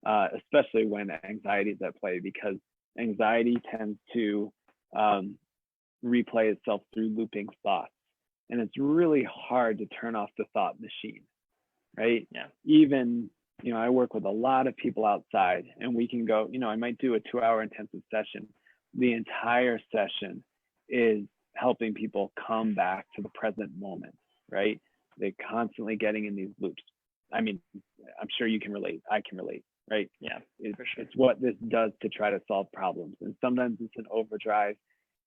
especially when anxiety is at play, because anxiety tends to replay itself through looping thoughts, and it's really hard to turn off the thought machine, right? Even I work with a lot of people outside, and we can go, I might do a 2-hour intensive session. The entire session is helping people come back to the present moment, right? They're constantly getting in these loops. I mean, I'm sure you can relate. I can relate, right?
Yeah, for sure.
It's what this does to try to solve problems. And sometimes it's an overdrive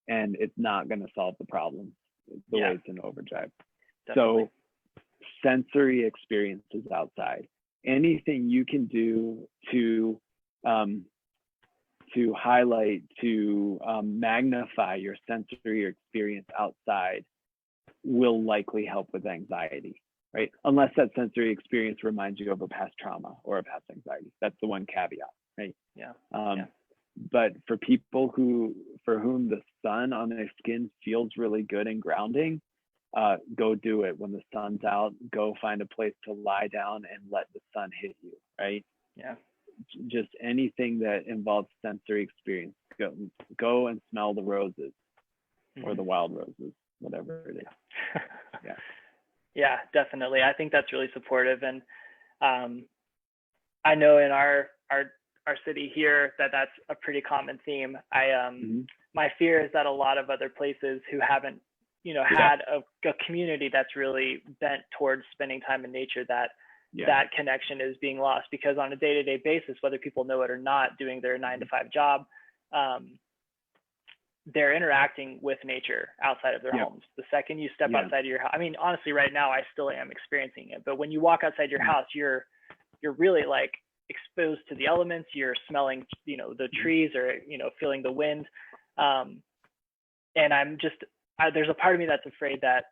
and it's not going to solve the problem the way it's an overdrive.
Definitely.
So sensory experiences outside, anything you can do to highlight, to magnify your sensory experience outside will likely help with anxiety, right? Unless that sensory experience reminds you of a past trauma or a past anxiety. That's the one caveat, right? But for people for whom the sun on their skin feels really good and grounding, go do it. When the sun's out, go find a place to lie down and let the sun hit you, right?
Yeah.
Just anything that involves sensory experience. Go and smell the roses or the wild roses, whatever it is. Yeah.
Yeah, definitely. I think that's really supportive. And I know in our city here that's a pretty common theme. My fear is that a lot of other places who haven't, had a community that's really bent towards spending time in nature, that connection is being lost, because on a day-to-day basis, whether people know it or not, doing their 9-to-5 job, they're interacting with nature outside of their homes. The second you step outside of your house, I mean, honestly, right now, I still am experiencing it, but when you walk outside your house, you're really like exposed to the elements. You're smelling, the trees, or, feeling the wind. And there's a part of me that's afraid that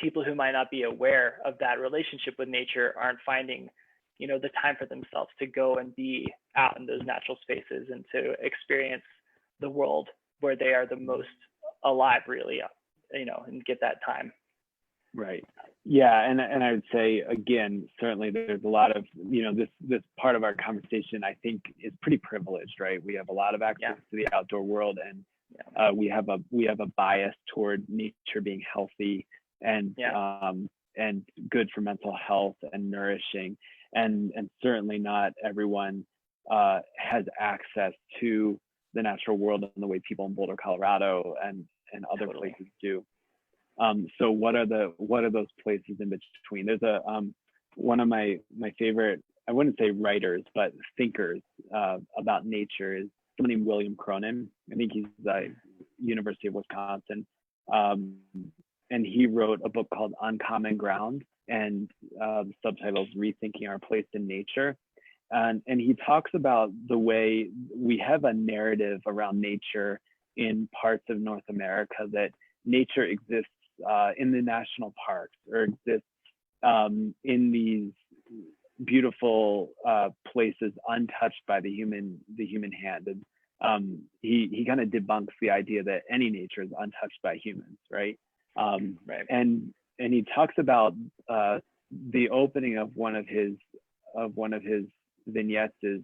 people who might not be aware of that relationship with nature aren't finding, the time for themselves to go and be out in those natural spaces and to experience the world where they are the most alive, really, and get that time.
Right. Yeah. And I would say, again, certainly there's a lot of, this part of our conversation, I think, is pretty privileged, right? We have a lot of access to the outdoor world, and we have a bias toward nature being healthy and good for mental health and nourishing. And certainly not everyone has access to the natural world in the way people in Boulder, Colorado and other places do. So what are those places in between? There's one of my favorite, I wouldn't say writers, but thinkers about nature is someone named William Cronin. I think he's the University of Wisconsin. And he wrote a book called Uncommon Ground, and the subtitle is Rethinking Our Place in Nature. And he talks about the way we have a narrative around nature in parts of North America, that nature exists in the national parks, or exists in these beautiful places untouched by the human hand. And he kind of debunks the idea that any nature is untouched by humans, right?
Right.
And he talks about the opening of one of his vignettes is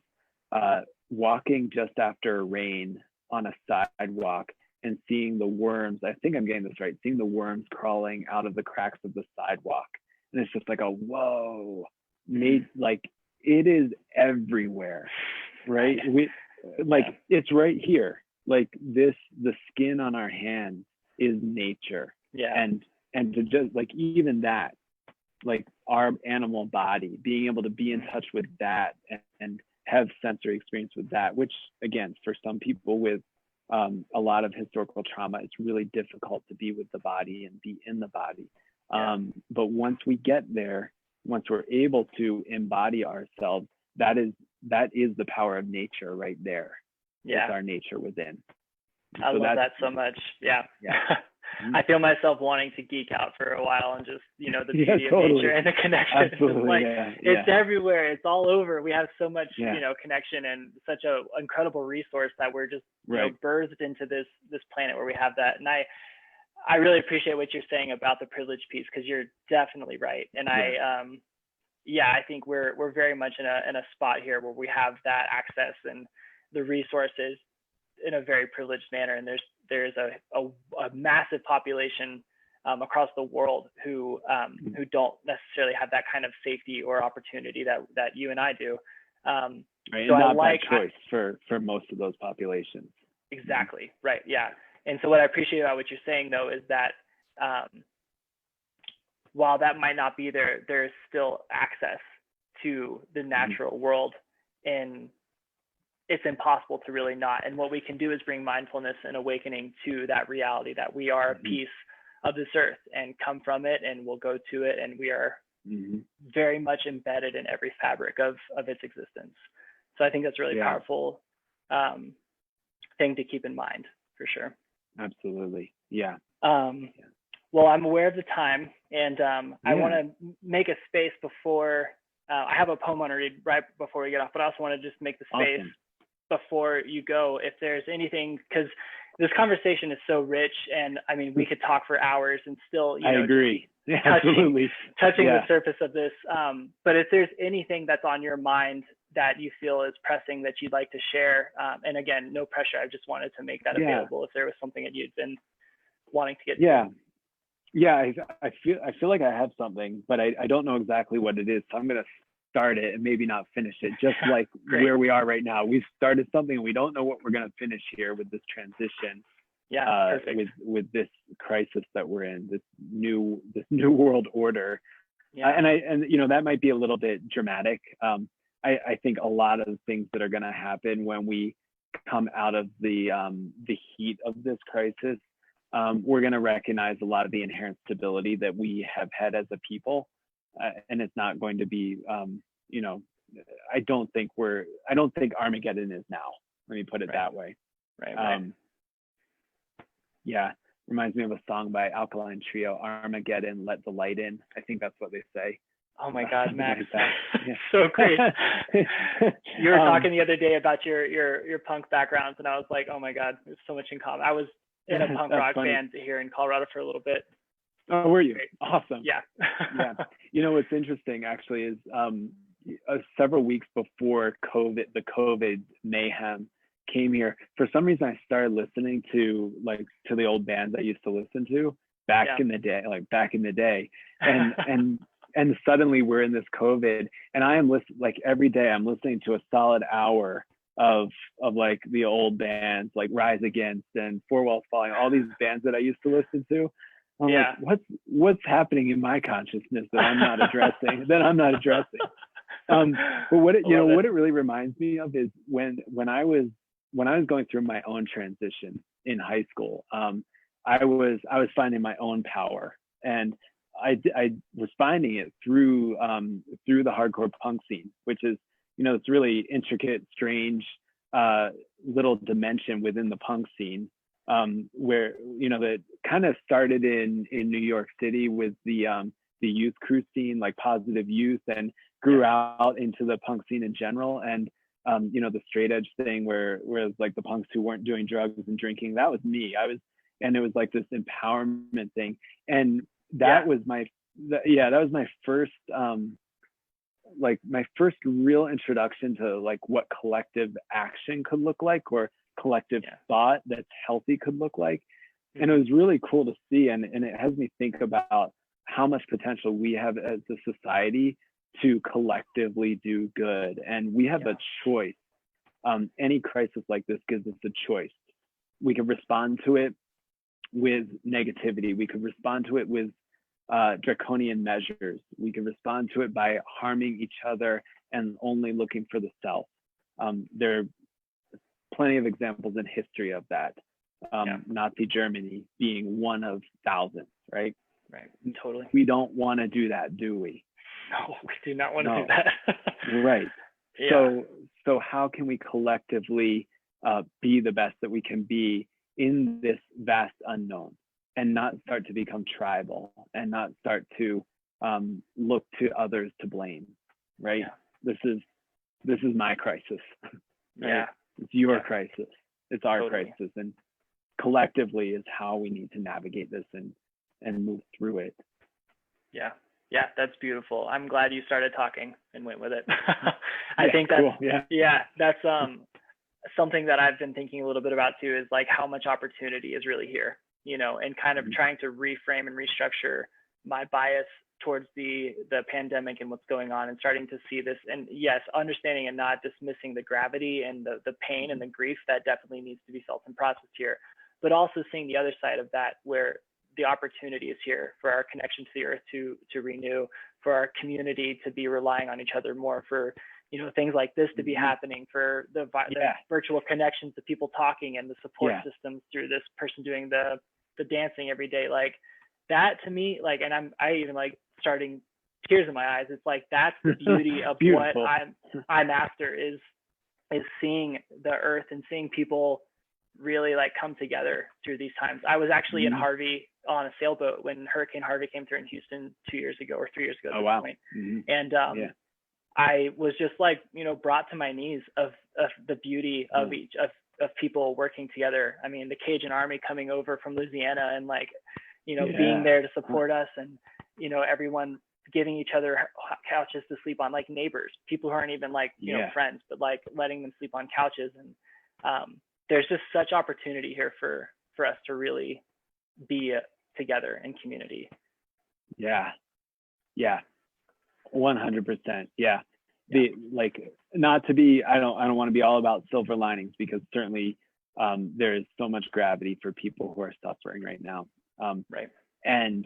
walking just after rain on a sidewalk and seeing the worms. I think I'm getting this right. Seeing the worms crawling out of the cracks of the sidewalk, and it's just like a whoa, like it is everywhere, right? It's right here. Like the skin on our hands is nature.
Yeah.
And to just like even that, like our animal body, being able to be in touch with that and have sensory experience with that, which again, for some people with a lot of historical trauma, it's really difficult to be with the body and be in the body. But once we get there, once we're able to embody ourselves, that is the power of nature right there.
Yeah.
It's our nature within.
I love that so much. Yeah. I feel myself wanting to geek out for a while and just, the beauty of nature and the connection.
Absolutely.
It's everywhere. It's all over. We have so much, connection, and such an incredible resource that we're just birthed into this planet where we have that. And I really appreciate what you're saying about the privilege piece, because you're definitely right. And I think we're very much in a spot here where we have that access and the resources in a very privileged manner. And there's a massive population across the world who don't necessarily have that kind of safety or opportunity that you and I do.
Right.
So
and not by choice for most of those populations.
Exactly. Right. Yeah. And so what I appreciate about what you're saying, though, is that while that might not be there, there's still access to the natural world, and it's impossible to really not. And what we can do is bring mindfulness and awakening to that reality that we are a piece of this earth and come from it, and we'll go to it, and we are very much embedded in every fabric of its existence. So I think that's a really powerful thing to keep in mind, for sure.
Absolutely. Yeah.
Well, I'm aware of the time, and I want to make a space before I have a poem I want to read right before we get off, but I also want to just make the space before you go, if there's anything, because this conversation is so rich, and I mean, we could talk for hours and still,
I agree.
touching the surface of this. But if there's anything that's on your mind that you feel is pressing that you'd like to share, and again, no pressure. I just wanted to make that available if there was something that you'd been wanting to get to.
I feel like I have something, but I don't know exactly what it is. So I'm gonna start it and maybe not finish it, just like where we are right now. We've started something and we don't know what we're gonna finish here with this transition. With this crisis that we're in, this new world order. And you know, that might be a little bit dramatic. I think a lot of things that are gonna happen when we come out of the heat of this crisis, we're going to recognize a lot of the inherent stability that we have had as a people, and it's not going to be, you know, I don't think Armageddon is now. Let me put it that way. Reminds me of a song by Alkaline Trio, Armageddon, Let the Light In. I think that's what they say.
Oh my God, Max. So great. You were talking the other day about your punk backgrounds, and I was like, oh my God, there's so much in common. I was in a punk rock band here in Colorado for a little bit.
Oh, were you? Great. Awesome.
Yeah.
You know, what's interesting actually is several weeks before the COVID mayhem came here, for some reason I started listening to the old bands I used to listen to back in the day, and suddenly we're in this COVID, and I am every day I'm listening to a solid hour of like the old bands like Rise Against and Four Walls Falling, all these bands that I used to listen to. I'm like, what's happening in my consciousness that I'm not addressing? But what it really reminds me of is when I was going through my own transition in high school, I was finding my own power, and I was finding it through the hardcore punk scene, which is, you know, it's really intricate, strange little dimension within the punk scene, where, you know, that kind of started in New York City with the youth crew scene, like Positive Youth, and grew out into the punk scene in general. And you know, the straight edge thing where like the punks who weren't doing drugs and drinking, that was me. And it was like this empowerment thing, and that was my first my first real introduction to like what collective action could look like, or collective thought that's healthy could look like. And it was really cool to see, and it has me think about how much potential we have as a society to collectively do good. And we have a choice. Any crisis like this gives us a choice. We can respond to it with negativity. We could respond to it with draconian measures. We can respond to it by harming each other and only looking for the self. There are plenty of examples in history of that. Nazi Germany being one of thousands, right?
Right, totally.
We don't want to do that, do we?
No, we do not want to do that.
Right. So how can we collectively be the best that we can be in this vast unknown, and not start to become tribal, and not start to look to others to blame, right? This is my crisis. Right? It's your crisis. It's our crisis, and collectively is how we need to navigate this and move through it.
Yeah, that's beautiful. I'm glad you started talking and went with it. I think that's cool. That's something that I've been thinking a little bit about too, is like how much opportunity is really here, you know, and kind of trying to reframe and restructure my bias towards the pandemic and what's going on, and starting to see this, and yes, understanding and not dismissing the gravity and the pain and the grief that definitely needs to be felt and processed here, but also seeing the other side of that, where the opportunity is here for our connection to the earth to renew, for our community to be relying on each other more, for things like this to be happening, for the virtual connections, the people talking, and the support systems through this person doing the dancing every day. Like that to me, like, and I even like starting tears in my eyes. It's like that's the beauty of what I'm after is seeing the earth and seeing people really like come together through these times. I was actually in Harvey on a sailboat when Hurricane Harvey came through in Houston 2 years ago or 3 years ago at this point. And I was just like, brought to my knees of the beauty of of people working together. I mean, the Cajun Army coming over from Louisiana and like, being there to support us, and, everyone giving each other couches to sleep on, like neighbors, people who aren't even like, friends, but like letting them sleep on couches. And there's just such opportunity here for us to really be together in community. Yeah.
100%. Yeah. Like, not to be, I don't want to be all about silver linings, because certainly there is so much gravity for people who are suffering right now.
Right.
And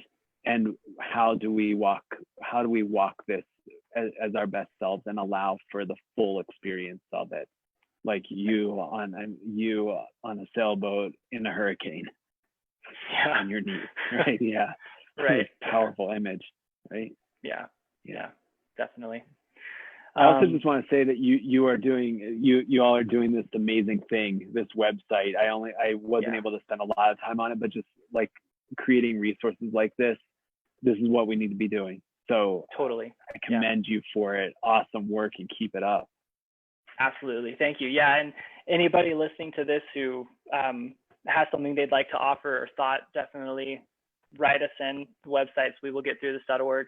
how do we walk this as our best selves and allow for the full experience of it? Like you on a sailboat in a hurricane on your knees, right? Yeah.
Right.
Powerful image, right?
Yeah, definitely.
I also just want to say that you all are doing this amazing thing, this website. I wasn't able to spend a lot of time on it, but just like creating resources like this is what we need to be doing. So
totally,
I commend you for it. Awesome work, and keep it up.
Absolutely, thank you. Yeah, and anybody listening to this who has something they'd like to offer or thought, definitely write us in. Websites wewillgetthroughthis.org.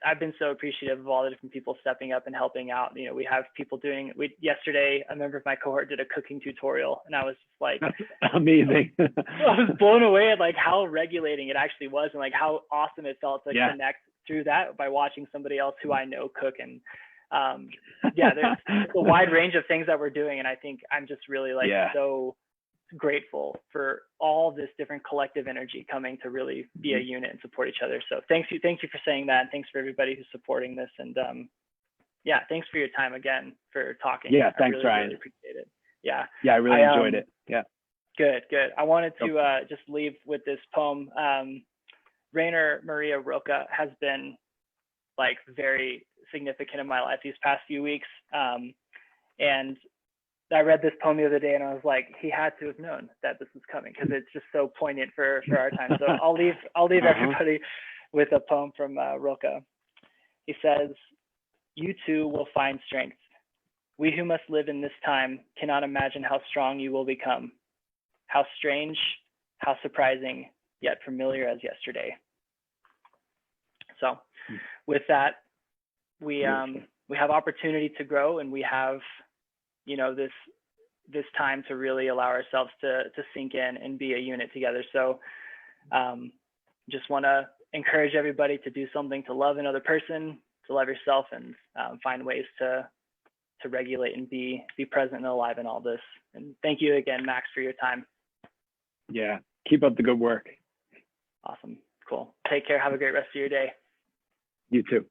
I've been so appreciative of all the different people stepping up and helping out. We have people yesterday, a member of my cohort did a cooking tutorial, and I was just like,
that's amazing.
I was blown away at like how regulating it actually was, and like how awesome it felt to connect through that by watching somebody else who I know cook. And there's a wide range of things that we're doing, and I think I'm just really like so grateful for all this different collective energy coming to really be a unit and support each other. So thank you for saying that, and thanks for everybody who's supporting this. And thanks for your time again, for talking.
Thanks, Ryan.
Really appreciate it. I
really enjoyed it.
Good. I wanted to just leave with this poem. Rainer Maria Rilke has been like very significant in my life these past few weeks, and I read this poem the other day, and I was like, he had to have known that this was coming, because it's just so poignant for our time. So I'll leave everybody with a poem from Rilke. He says, "You too will find strength. We who must live in this time cannot imagine how strong you will become. How strange, how surprising, yet familiar as yesterday." So with that, we have opportunity to grow, and we have this time to really allow ourselves to sink in and be a unit together. So just want to encourage everybody to do something to love another person, to love yourself, and find ways to regulate and be present and alive in all this. And thank you again, Max, for your time.
Yeah, keep up the good work.
Awesome. Cool. Take care. Have a great rest of your day.
You too.